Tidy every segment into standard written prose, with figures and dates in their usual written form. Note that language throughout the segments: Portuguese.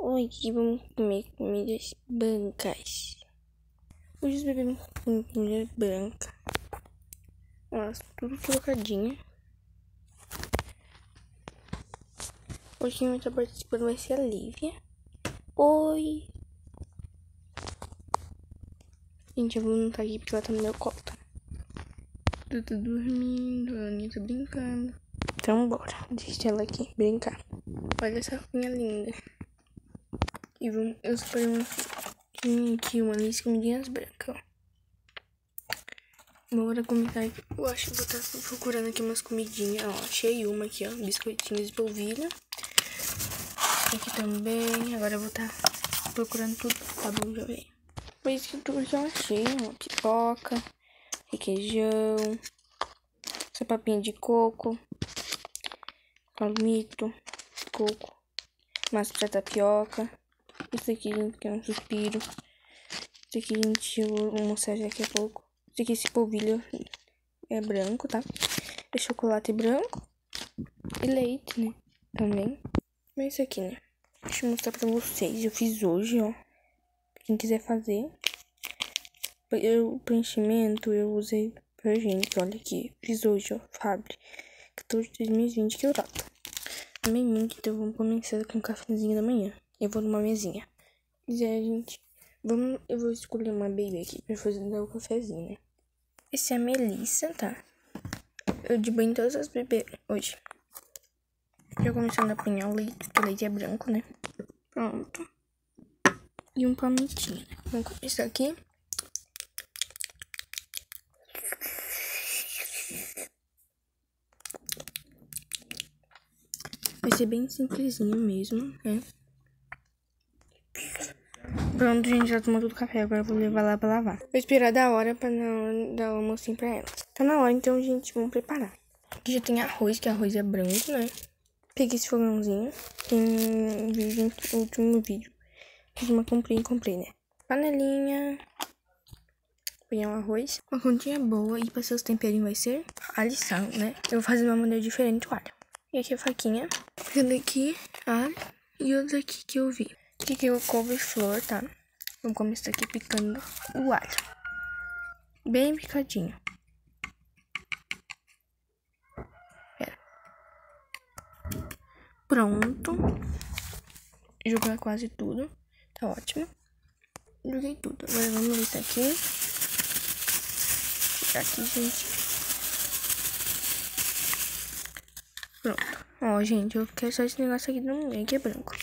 Hoje vamos comer comidas brancas. Hoje os bebês vão comer comida branca. Nossa, tudo trocadinho. Hoje quem vai estar participando vai ser a Lívia. Oi! Gente, eu vou não estar aqui porque ela tá no meu colo, tá? Eu tô dormindo, a Aninha tá brincando. Então bora, deixa ela aqui brincar. Olha essa roupinha linda. E eu separei uma lista de comidinhas brancas, ó. Bora começar aqui. Eu acho que vou estar procurando aqui umas comidinhas, ó. Achei uma aqui, ó. Biscoitinhos de polvilho. Aqui também. Agora eu vou estar procurando tudo. Tá bom, já veio. Foi isso que tudo que eu achei, ó. Pipoca, requeijão, essa papinha de coco, palmito, coco, massa de tapioca. Isso aqui, gente, que é um suspiro. Isso aqui, gente, eu vou mostrar daqui a pouco. Isso aqui, esse polvilho é branco, tá? É chocolate branco e leite, né? Também. Mas isso aqui, né? Deixa eu mostrar pra vocês. Eu fiz hoje, ó. Quem quiser fazer. O preenchimento eu usei pra gente. Olha aqui. Fiz hoje, ó. Fabre 14 de 2020, que eu data. Também muito, então vamos começar com um cafezinho da manhã. Eu vou numa mesinha. Quiser, gente. Eu vou escolher uma baby aqui pra fazer o cafezinho, né? Esse é a Melissa, tá? Eu de banho todas as bebês hoje. Já começando a apanhar o leite, porque o leite é branco, né? Pronto. E um palmitinho, né? Vamos começar aqui. Vai ser bem simplesinho mesmo, né? Pronto, gente, já tomou todo o café. Agora eu vou levar lá pra lavar. Vou esperar da hora pra na hora dar o almocinho pra elas. Tá na hora, então, gente, vamos preparar. Aqui já tem arroz, que arroz é branco, né? Peguei esse fogãozinho. Tem vídeo no último vídeo. Fiz uma comprei, né? Panelinha. Peguei um arroz. Uma quantia boa. E para seus temperinhos vai ser alho e sal, né? Eu vou fazer de uma maneira diferente o alho. E aqui a faquinha. Pegando aqui alho. E outra aqui que eu vi. Aqui que eu couve-flor, tá? Vou começar aqui picando o alho. Bem picadinho. Pera. Pronto. Jogar quase tudo. Tá ótimo. Joguei tudo. Agora vamos ver isso aqui. Aqui, gente. Pronto. Ó, gente, eu quero só esse negócio aqui no meio, que é branco.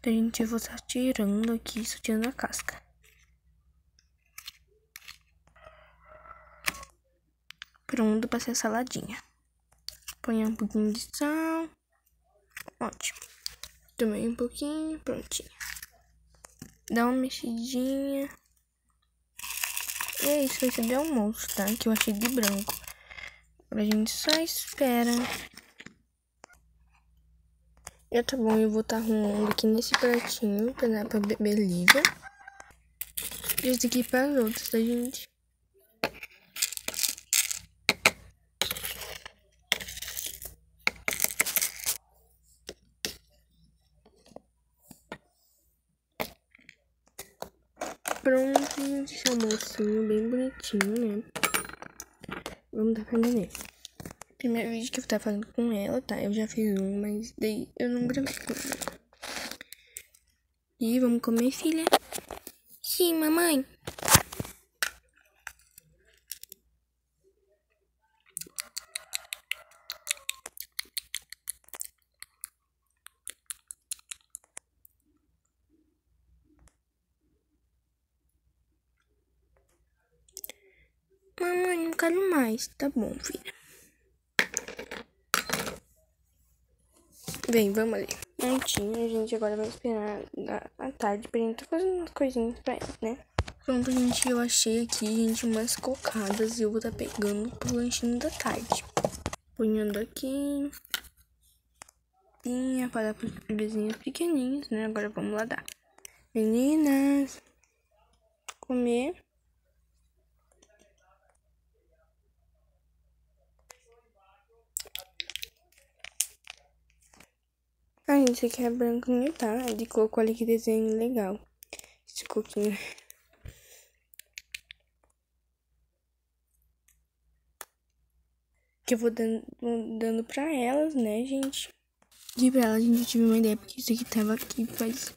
Então, gente, eu vou estar tirando aqui, só tirando a casca. Pronto pra ser saladinha. Põe um pouquinho de sal. Ótimo. Também um pouquinho, prontinho. Dá uma mexidinha. E é isso, vai ser de almoço, tá? Que eu achei de branco. Agora a gente só espera. Já tá bom, eu vou estar arrumando aqui nesse pratinho pra dar pra beber Lívia. E esse aqui para os outros, tá, gente? Pronto, gente, esse almocinho bem bonitinho, né? Vamos dar pra neném. Primeiro vídeo que eu tava fazendo com ela, tá? Eu já fiz um, mas daí eu não gravei com ela. E vamos comer, filha? Sim, mamãe. Mamãe, não quero mais. Tá bom, filha. Vem, vamos ali. Prontinho, gente. Agora vai esperar a tarde pra gente fazer umas coisinhas pra ela, né? Pronto, gente. Eu achei aqui, gente, umas cocadas. E eu vou estar pegando pro lanchinho da tarde. Punhando aqui. Para os bebezinhos pequenininhos, né? Agora vamos lá dar. Meninas. Comer. Ah, gente, esse aqui é branquinho, tá? É de coco, olha que desenho legal. Esse coquinho. Que eu vou dando pra elas, né, gente? De pra elas, gente, eu tive uma ideia, porque isso aqui tava aqui faz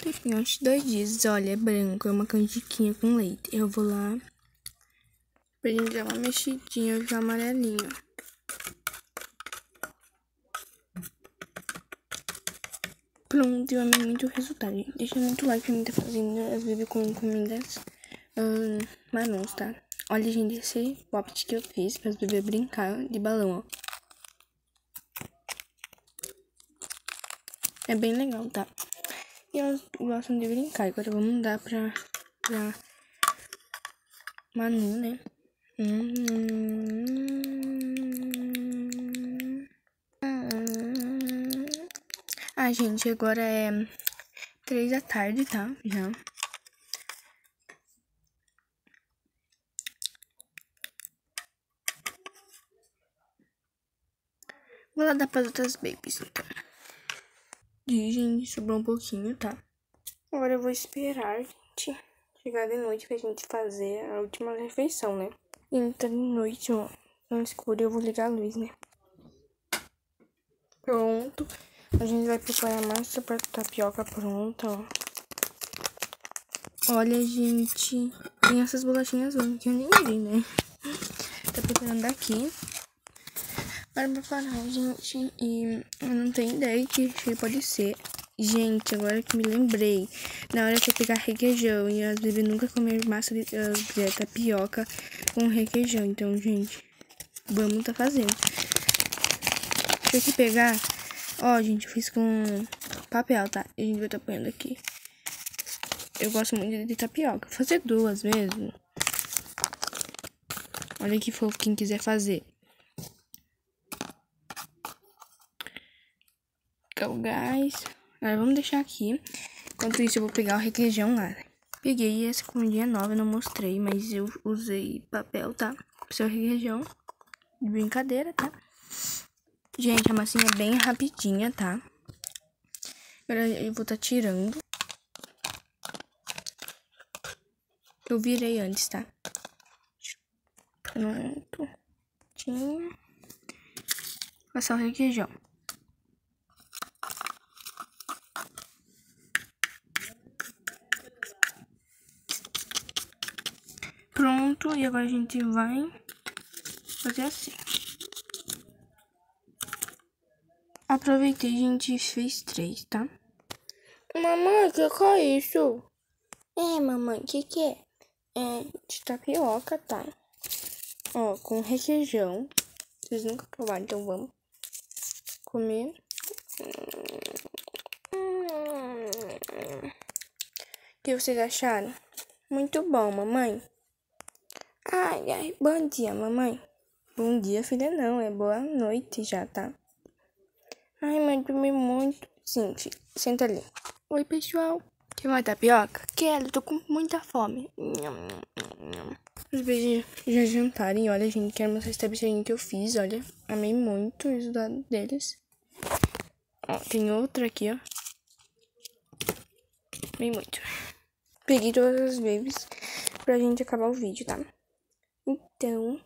tempinho, acho 2 dias. Olha, é branco, é uma canjiquinha com leite. Eu vou lá pra gente dar uma mexidinha com amarelinho. Pronto, eu amei muito o resultado, gente. Deixa muito like pra mim tá fazendo as bebês com comidas marrons, tá? Olha, gente, esse pop que eu fiz para os bebês brincar de balão, ó. É bem legal, tá? E elas gostam de brincar. Agora vamos dar pra Manu, né? Ah, gente, agora é 3 da tarde, tá? Já. Vou lá dar pras outras babies, então. E, gente, sobrou um pouquinho, tá? Agora eu vou esperar, gente, chegar de noite pra gente fazer a última refeição, né? E tá de noite, ó. No escuro eu vou ligar a luz, né? Pronto. A gente vai preparar a massa pra tapioca pronta, ó. Olha, gente. Tem essas bolachinhas que eu nem vi, né? Tá preparando aqui. Para preparar, gente. E eu não tenho ideia que pode ser. Gente, agora que me lembrei. Na hora que eu pegar requeijão. E as bebês nunca comeram massa de tapioca com requeijão. Então, gente, vamos tá fazendo. Deixa eu aqui pegar. Ó, gente, eu fiz com papel, tá? E a gente vai tá ponhando aqui. Eu gosto muito de tapioca. Vou fazer 2 mesmo. Olha que fofo quem quiser fazer. O gás. Agora vamos deixar aqui. Enquanto isso eu vou pegar o requeijão lá. Peguei essa comidinha nova, eu não mostrei, mas eu usei papel, tá? Pro seu requeijão. De brincadeira, tá? Gente, a massinha é bem rapidinha, tá? Agora eu vou tá tirando. Eu virei antes, tá? Pronto. Tinha. Passar o requeijão. Pronto, e agora a gente vai fazer assim. Aproveitei, gente, fez 3, tá? Mamãe, que é isso? Mamãe, que é? É de tapioca, tá? Ó, com requeijão. Vocês nunca provaram, então vamos comer. O que vocês acharam? Muito bom, mamãe. Ai, bom dia, mamãe. Bom dia, filha, não. É boa noite já, tá? Ai, mãe, dormi muito. Sim, filha. Senta ali. Oi, pessoal. Quer uma tapioca? Quero, tô com muita fome. Os beijos já jantaram. E olha, gente, quero mostrar esse tapioquinho que eu fiz, olha. Amei muito o resultado deles. Ó, tem outra aqui, ó. Amei muito. Peguei todas as babies pra gente acabar o vídeo, tá? Então,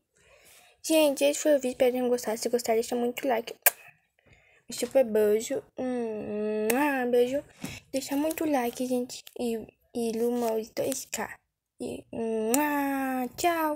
gente, esse foi o vídeo. Espero que tenham gostado. Se gostar, deixa muito like. Super beijo. Beijo. Deixa muito like, gente. E Lumos 2K. Tchau.